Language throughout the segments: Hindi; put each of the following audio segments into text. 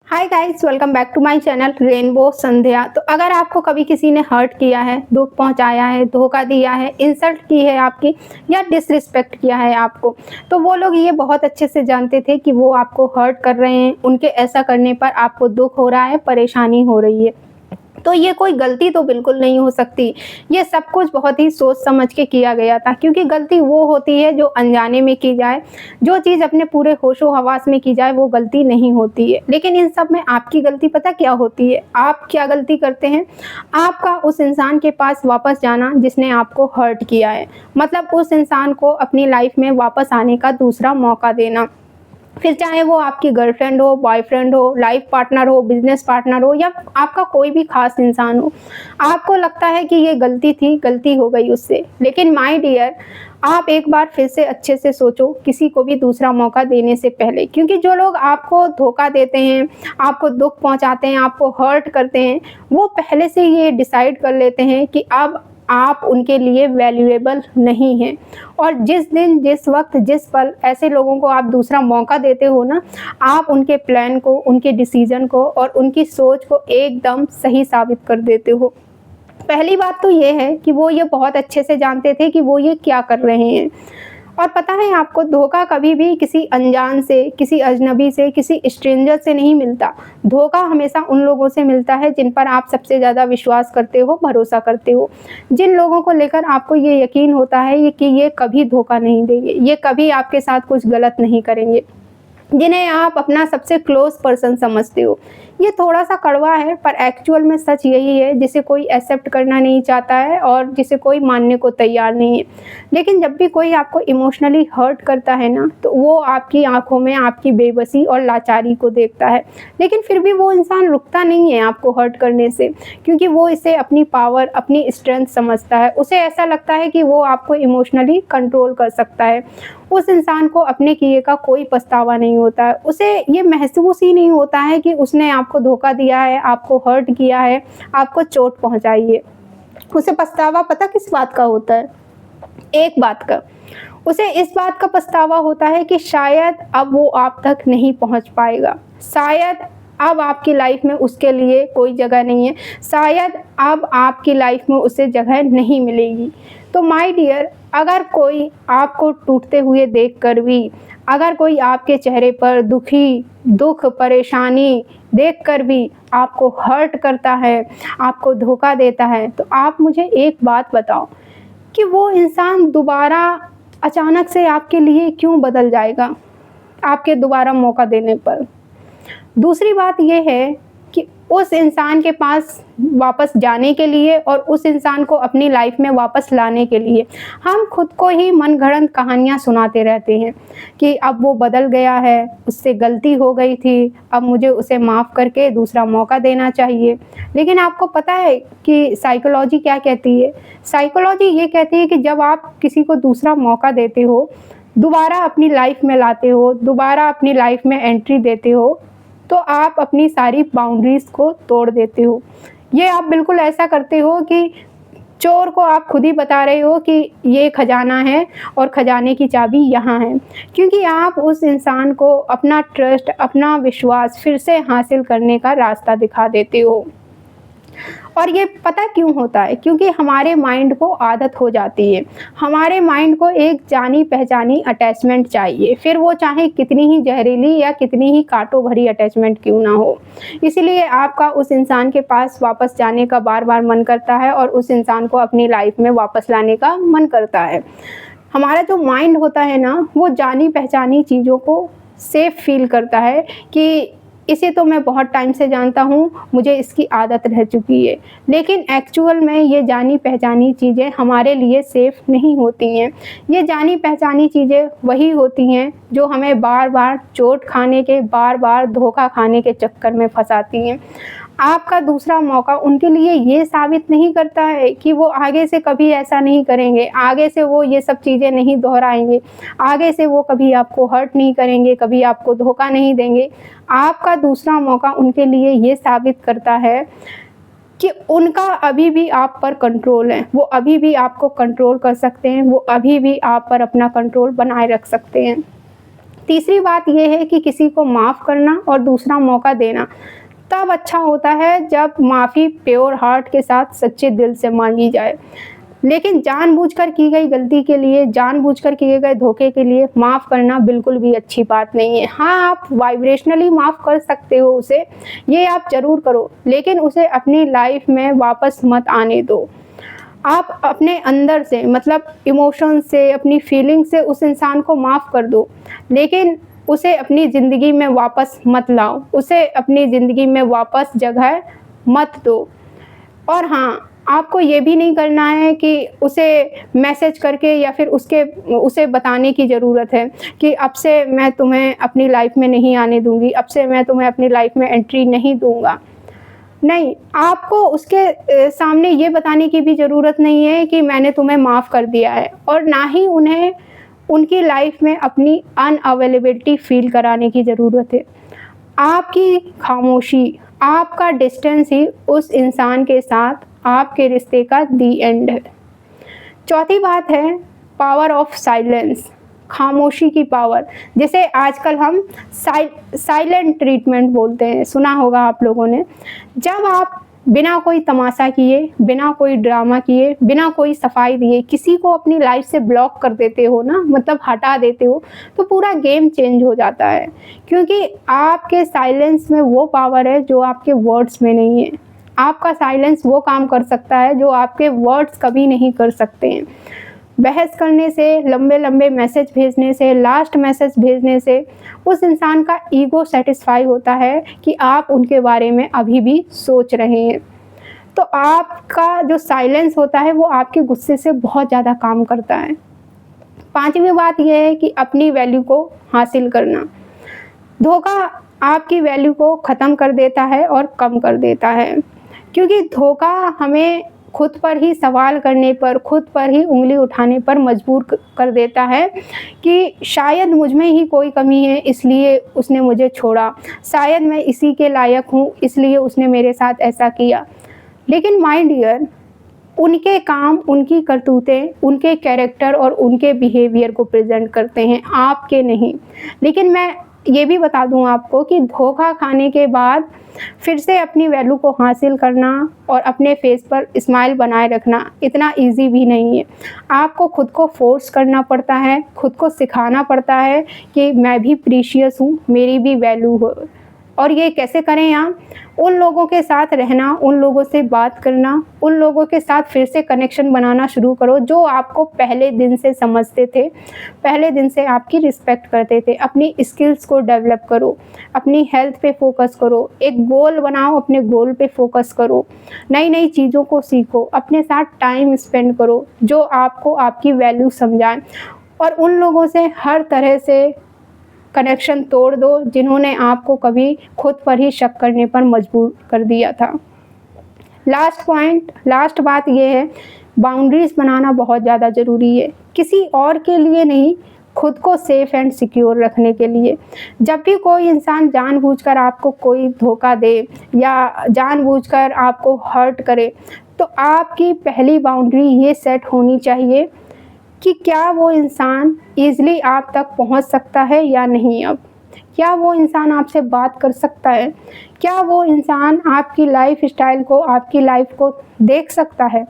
Hi guys, welcome back to my channel Rainbow Sandhya. तो अगर आपको कभी किसी ने हर्ट किया है, दुख पहुंचाया है, धोखा दिया है, इंसल्ट की है आपकी या डिसरिस्पेक्ट किया है आपको, तो वो लोग ये बहुत अच्छे से जानते थे कि वो आपको हर्ट कर रहे हैं। उनके ऐसा करने पर आपको दुख हो रहा है, परेशानी हो रही है। तो ये कोई गलती तो बिल्कुल नहीं हो सकती। ये सब कुछ बहुत ही सोच समझ के किया गया था, क्योंकि गलती वो होती है जो अनजाने में की जाए। जो चीज़ अपने पूरे होशो-हवास में की जाए वो गलती नहीं होती है। लेकिन इन सब में आपकी गलती पता क्या होती है? आप क्या गलती करते हैं? आपका उस इंसान के पास वापस जाना जिसने आपको हर्ट किया है। मतलब उस इंसान को अपनी लाइफ में वापस आने का दूसरा मौका देना। फिर चाहे वो आपकी गर्लफ्रेंड हो, बॉयफ्रेंड हो, लाइफ पार्टनर हो, बिजनेस पार्टनर हो या आपका कोई भी खास इंसान हो। आपको लगता है कि ये गलती थी, गलती हो गई उससे। लेकिन माय डियर, आप एक बार फिर से अच्छे से सोचो किसी को भी दूसरा मौका देने से पहले, क्योंकि जो लोग आपको धोखा देते हैं, आपको दुख पहुंचाते हैं, आपको हर्ट करते हैं, वो पहले से ये डिसाइड कर लेते हैं कि अब आप उनके लिए वैल्यूएबल नहीं हैं। और जिस दिन, जिस वक़्त, जिस पल ऐसे लोगों को आप दूसरा मौका देते हो ना, आप उनके प्लान को, उनके डिसीज़न को और उनकी सोच को एकदम सही साबित कर देते हो। पहली बात तो ये है कि वो ये बहुत अच्छे से जानते थे कि वो ये क्या कर रहे हैं। और पता है आपको, धोखा कभी भी किसी अनजान से, किसी अजनबी से, किसी स्ट्रेंजर से नहीं मिलता। धोखा हमेशा उन लोगों से मिलता है जिन पर आप सबसे ज़्यादा विश्वास करते हो, भरोसा करते हो। जिन लोगों को लेकर आपको ये यकीन होता है कि ये कभी धोखा नहीं देंगे, ये कभी आपके साथ कुछ गलत नहीं करेंगे, जिन्हें आप अपना सबसे क्लोज़ पर्सन समझते हो। ये थोड़ा-सा कड़वा है, पर एक्चुअल में सच यही है, जिसे कोई एक्सेप्ट करना नहीं चाहता है और जिसे कोई मानने को तैयार नहीं है। लेकिन जब भी कोई आपको इमोशनली हर्ट करता है ना, तो वो आपकी आँखों में आपकी बेबसी और लाचारी को देखता है। लेकिन फिर भी वो इंसान रुकता नहीं है आपको हर्ट करने से, क्योंकि वो इसे अपनी पावर, अपनी स्ट्रेंथ समझता है। उसे ऐसा लगता है कि वो आपको इमोशनली कंट्रोल कर सकता है। उस इंसान को अपने किए का कोई पछतावा नहीं होता है। उसे ये महसूस ही नहीं होता है कि उसने आपको धोखा दिया है, आपको हर्ट किया है, आपको चोट पहुँचाई है। उसे पछतावा पता किस बात का होता है? एक बात का। उसे इस बात का पछतावा होता है कि शायद अब वो आप तक नहीं पहुँच पाएगा। शायद अब आपकी लाइफ में उसके लिए कोई जगह नहीं है। शायद अब आपकी लाइफ में उसे जगह नहीं मिलेगी। तो माय डियर, अगर कोई आपको टूटते हुए देखकर भी, अगर कोई आपके चेहरे पर दुःख, परेशानी देखकर भी आपको हर्ट करता है, आपको धोखा देता है, तो आप मुझे एक बात बताओ कि वो इंसान दोबारा अचानक से आपके लिए क्यों बदल जाएगा, आपके दोबारा मौका देने पर? दूसरी बात ये है कि उस इंसान के पास वापस जाने के लिए और उस इंसान को अपनी लाइफ में वापस लाने के लिए हम खुद को ही मनगढ़ंत कहानियाँ सुनाते रहते हैं कि अब वो बदल गया है, उससे गलती हो गई थी, अब मुझे उसे माफ़ करके दूसरा मौका देना चाहिए। लेकिन आपको पता है कि साइकोलॉजी क्या कहती है? साइकोलॉजी ये कहती है कि जब आप किसी को दूसरा मौका देते हो, दोबारा अपनी लाइफ में लाते हो, दोबारा अपनी लाइफ में एंट्री देते हो, तो आप अपनी सारी बाउंड्रीज़ को तोड़ देते हो। ये आप बिल्कुल ऐसा करते हो कि चोर को आप खुद ही बता रहे हो कि ये खजाना है और खजाने की चाबी यहाँ है। क्योंकि आप उस इंसान को अपना ट्रस्ट, अपना विश्वास फिर से हासिल करने का रास्ता दिखा देते हो। और ये पता क्यों होता है? क्योंकि हमारे माइंड को आदत हो जाती है। हमारे माइंड को एक जानी-पहचानी अटैचमेंट चाहिए, फिर वो चाहे कितनी ही जहरीली या कितनी ही काँटों भरी अटैचमेंट क्यों ना हो। इसीलिए आपका उस इंसान के पास वापस जाने का बार-बार मन करता है और उस इंसान को अपनी लाइफ में वापस लाने का मन करता है। हमारा जो माइंड होता है ना, वो जानी-पहचानी चीज़ों को सेफ़ फ़ील करता है कि इसे तो मैं बहुत टाइम से जानता हूँ, मुझे इसकी आदत रह चुकी है। लेकिन एक्चुअल में ये जानी-पहचानी चीज़ें हमारे लिए सेफ़ नहीं होती हैं। ये जानी-पहचानी चीज़ें वही होती हैं जो हमें बार-बार चोट खाने के, बार-बार धोखा खाने के चक्कर में फँसाती हैं। आपका दूसरा मौका उनके लिए ये साबित नहीं करता है कि वो आगे से कभी ऐसा नहीं करेंगे, आगे से वो ये सब चीज़ें नहीं दोहराएँगे, आगे से वो कभी आपको हर्ट नहीं करेंगे, कभी आपको धोखा नहीं देंगे। आपका दूसरा मौका उनके लिए ये साबित करता है कि उनका अभी भी आप पर कंट्रोल है, वो अभी भी आपको कंट्रोल कर सकते हैं, वो अभी भी आप पर अपना कंट्रोल बनाए रख सकते हैं। तीसरी बात ये है कि किसी को माफ़ करना और दूसरा मौका देना तब अच्छा होता है जब माफ़ी प्योर हार्ट के साथ सच्चे दिल से मांगी जाए। लेकिन जानबूझकर की गई गलती के लिए, जानबूझकर किए गए धोखे के लिए माफ़ करना बिल्कुल भी अच्छी बात नहीं है। हाँ, आप वाइब्रेशनली माफ़ कर सकते हो उसे, ये आप ज़रूर करो, लेकिन उसे अपनी लाइफ में वापस मत आने दो। आप अपने अंदर से मतलब इमोशन से, अपनी फीलिंग से उस इंसान को माफ़ कर दो, लेकिन उसे अपनी ज़िंदगी में वापस मत लाओ, उसे अपनी ज़िंदगी में वापस जगह मत दो। और हाँ, आपको ये भी नहीं करना है कि उसे मैसेज करके या फिर उसे बताने की ज़रूरत है कि अब से मैं तुम्हें अपनी लाइफ में नहीं आने दूँगी, अब से मैं तुम्हें अपनी लाइफ में एंट्री नहीं दूँगा। नहीं, आपको उसके सामने ये बताने की भी ज़रूरत नहीं है कि मैंने तुम्हें माफ़ कर दिया है, और ना ही उन्हें उनकी लाइफ में अपनी अनअवेलेबिलिटी फ़ील कराने की ज़रूरत है। आपकी खामोशी, आपका डिस्टेंस ही उस इंसान के साथ आपके रिश्ते का दी एंड है। चौथी बात है पावर ऑफ साइलेंस, खामोशी की पावर, जिसे आजकल हम साइलेंट ट्रीटमेंट बोलते हैं, सुना होगा आप लोगों ने। जब आप बिना कोई तमाशा किए, बिना कोई ड्रामा किए, बिना कोई सफाई दिए किसी को अपनी लाइफ से ब्लॉक कर देते हो ना, मतलब हटा देते हो, तो पूरा गेम चेंज हो जाता है। क्योंकि आपके साइलेंस में वो पावर है जो आपके वर्ड्स में नहीं है। आपका साइलेंस वो काम कर सकता है जो आपके वर्ड्स कभी नहीं कर सकते हैं। बहस करने से, लंबे लंबे मैसेज भेजने से, लास्ट मैसेज भेजने से उस इंसान का ईगो सेटिस्फाई होता है कि आप उनके बारे में अभी भी सोच रहे हैं। तो आपका जो साइलेंस होता है वो आपके गुस्से से बहुत ज़्यादा काम करता है। पांचवी बात यह है कि अपनी वैल्यू को हासिल करना। धोखा आपकी वैल्यू को ख़त्म कर देता है और कम कर देता है, क्योंकि धोखा हमें खुद पर ही सवाल करने पर, खुद पर ही उंगली उठाने पर मजबूर कर देता है कि शायद मुझ में ही कोई कमी है इसलिए उसने मुझे छोड़ा, शायद मैं इसी के लायक हूँ इसलिए उसने मेरे साथ ऐसा किया। लेकिन माय डियर, उनके काम, उनकी करतूतें, उनके कैरेक्टर और उनके बिहेवियर को प्रेजेंट करते हैं, आपके नहीं। लेकिन मैं ये भी बता दूं आपको कि धोखा खाने के बाद फिर से अपनी वैल्यू को हासिल करना और अपने फेस पर स्माइल बनाए रखना इतना इजी भी नहीं है। आपको खुद को फोर्स करना पड़ता है, खुद को सिखाना पड़ता है कि मैं भी प्रीशियस हूँ, मेरी भी वैल्यू हो। और ये कैसे करें आप? उन लोगों के साथ रहना, उन लोगों से बात करना, उन लोगों के साथ फिर से कनेक्शन बनाना शुरू करो जो आपको पहले दिन से समझते थे, पहले दिन से आपकी रिस्पेक्ट करते थे। अपनी स्किल्स को डेवलप करो, अपनी हेल्थ पे फोकस करो, एक गोल बनाओ, अपने गोल पे फोकस करो, नई नई चीज़ों को सीखो, अपने साथ टाइम स्पेंड करो जो आपको आपकी वैल्यू समझाएं। और उन लोगों से हर तरह से कनेक्शन तोड़ दो जिन्होंने आपको कभी खुद पर ही शक करने पर मजबूर कर दिया था। लास्ट बात ये है, बाउंड्रीज बनाना बहुत ज़्यादा ज़रूरी है, किसी और के लिए नहीं, खुद को सेफ एंड सिक्योर रखने के लिए। जब भी कोई इंसान जानबूझकर आपको कोई धोखा दे या जानबूझकर आपको हर्ट करे, तो आपकी पहली बाउंड्री ये सेट होनी चाहिए कि क्या वो इंसान ईज़िली आप तक पहुंच सकता है या नहीं। अब क्या वो इंसान आपसे बात कर सकता है? क्या वो इंसान आपकी लाइफ स्टाइल को, आपकी लाइफ को देख सकता है?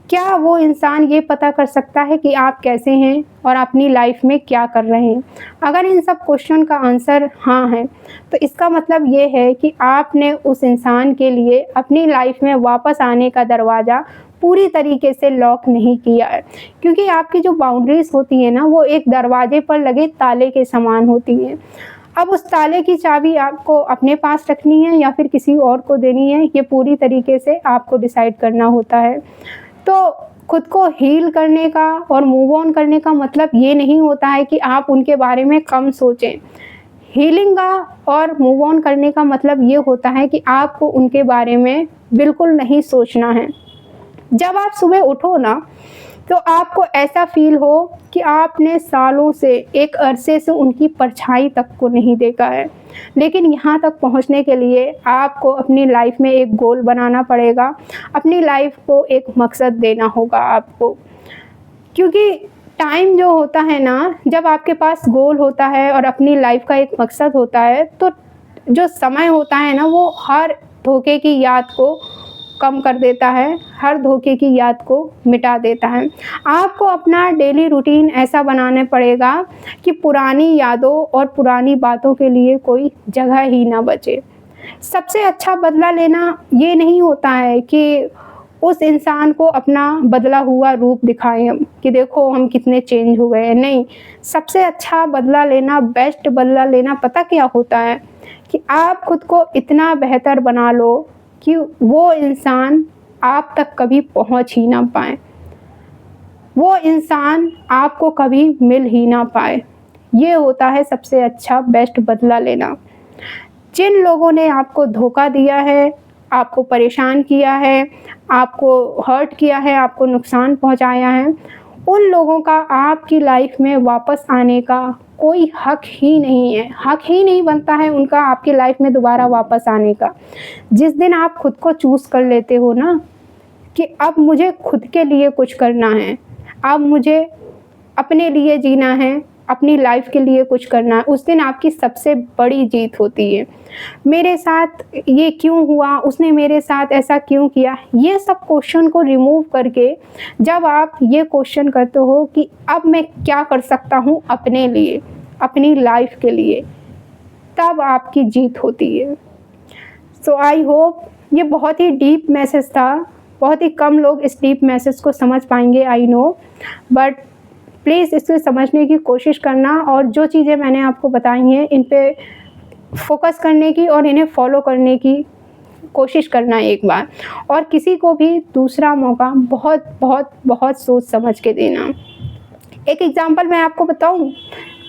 क्या वो इंसान ये पता कर सकता है कि आप कैसे हैं और अपनी लाइफ में क्या कर रहे हैं? अगर इन सब क्वेश्चन का आंसर हाँ है, तो इसका मतलब ये है कि आपने उस इंसान के लिए अपनी लाइफ में वापस आने का दरवाज़ा पूरी तरीके से लॉक नहीं किया है। क्योंकि आपकी जो बाउंड्रीज होती है ना, वो एक दरवाजे पर लगे ताले के समान होती हैं। अब उस ताले की चाबी आपको अपने पास रखनी है या फिर किसी और को देनी है, ये पूरी तरीके से आपको डिसाइड करना होता है। तो खुद को हील करने का और मूव ऑन करने का मतलब ये नहीं होता है कि आप उनके बारे में कम सोचें। हीलिंग का और मूव ऑन करने का मतलब ये होता है कि आपको उनके बारे में बिल्कुल नहीं सोचना है। जब आप सुबह उठो ना, तो आपको ऐसा फील हो कि आपने सालों से, एक अरसे से उनकी परछाई तक को नहीं देखा है। लेकिन यहाँ तक पहुँचने के लिए आपको अपनी लाइफ में एक गोल बनाना पड़ेगा, अपनी लाइफ को एक मकसद देना होगा आपको। क्योंकि टाइम जो होता है ना, जब आपके पास गोल होता है और अपनी लाइफ का एक मकसद होता है, तो जो समय होता है ना, वो हर धोखे की याद को कम कर देता है, हर धोखे की याद को मिटा देता है। आपको अपना डेली रूटीन ऐसा बनाना पड़ेगा कि पुरानी यादों और पुरानी बातों के लिए कोई जगह ही ना बचे। सबसे अच्छा बदला लेना ये नहीं होता है कि उस इंसान को अपना बदला हुआ रूप दिखाएँ हम, कि देखो हम कितने चेंज हो गए हैं, नहीं। सबसे अच्छा बदला लेना, बेस्ट बदला लेना पता क्या होता है? कि आप खुद को इतना बेहतर बना लो कि वो इंसान आप तक कभी पहुँच ही ना पाए, वो इंसान आपको कभी मिल ही ना पाए। ये होता है सबसे अच्छा बेस्ट बदला लेना। जिन लोगों ने आपको धोखा दिया है, आपको परेशान किया है, आपको हर्ट किया है, आपको नुकसान पहुँचाया है, उन लोगों का आपकी लाइफ में वापस आने का कोई हक ही नहीं है। हक ही नहीं बनता है उनका आपकी लाइफ में दोबारा वापस आने का। जिस दिन आप खुद को चूज़ कर लेते हो ना कि अब मुझे खुद के लिए कुछ करना है, अब मुझे अपने लिए जीना है, अपनी लाइफ के लिए कुछ करना है, उस दिन आपकी सबसे बड़ी जीत होती है। मेरे साथ ये क्यों हुआ, उसने मेरे साथ ऐसा क्यों किया, ये सब क्वेश्चन को रिमूव करके जब आप ये क्वेश्चन करते हो कि अब मैं क्या कर सकता हूँ अपने लिए, अपनी लाइफ के लिए, तब आपकी जीत होती है। सो आई होप ये बहुत ही डीप मैसेज था, बहुत ही कम लोग इस डीप मैसेज को समझ पाएंगे, आई नो, बट प्लीज़ इसे समझने की कोशिश करना और जो चीज़ें मैंने आपको बताई हैं इन पे फोकस करने की और इन्हें फॉलो करने की कोशिश करना एक बार, और किसी को भी दूसरा मौका बहुत बहुत बहुत सोच समझ के देना। एक एग्जांपल मैं आपको बताऊं,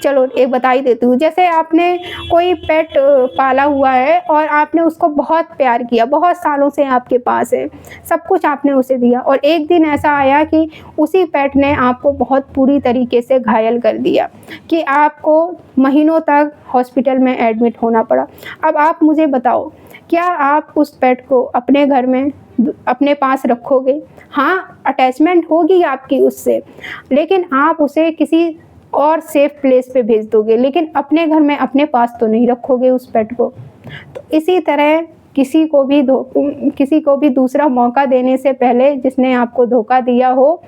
चलो एक बता ही देती हूँ। जैसे आपने कोई पेट पाला हुआ है और आपने उसको बहुत प्यार किया, बहुत सालों से आपके पास है, सब कुछ आपने उसे दिया, और एक दिन ऐसा आया कि उसी पेट ने आपको बहुत बुरी तरीके से घायल कर दिया कि आपको महीनों तक हॉस्पिटल में एडमिट होना पड़ा। अब आप मुझे बताओ, क्या आप उस पेट को अपने घर में अपने पास रखोगे? हाँ, अटैचमेंट होगी आपकी उससे, लेकिन आप उसे किसी और सेफ प्लेस पे भेज दोगे, लेकिन अपने घर में अपने पास तो नहीं रखोगे उस पेट को। तो इसी तरह किसी को भी दूसरा मौका देने से पहले जिसने आपको धोखा दिया हो,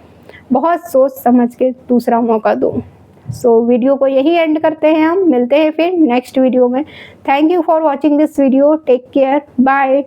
बहुत सोच समझ के दूसरा मौका दो। सो वीडियो को यही एंड करते हैं, हम मिलते हैं फिर नेक्स्ट वीडियो में। Thank you for watching this video, take care, bye.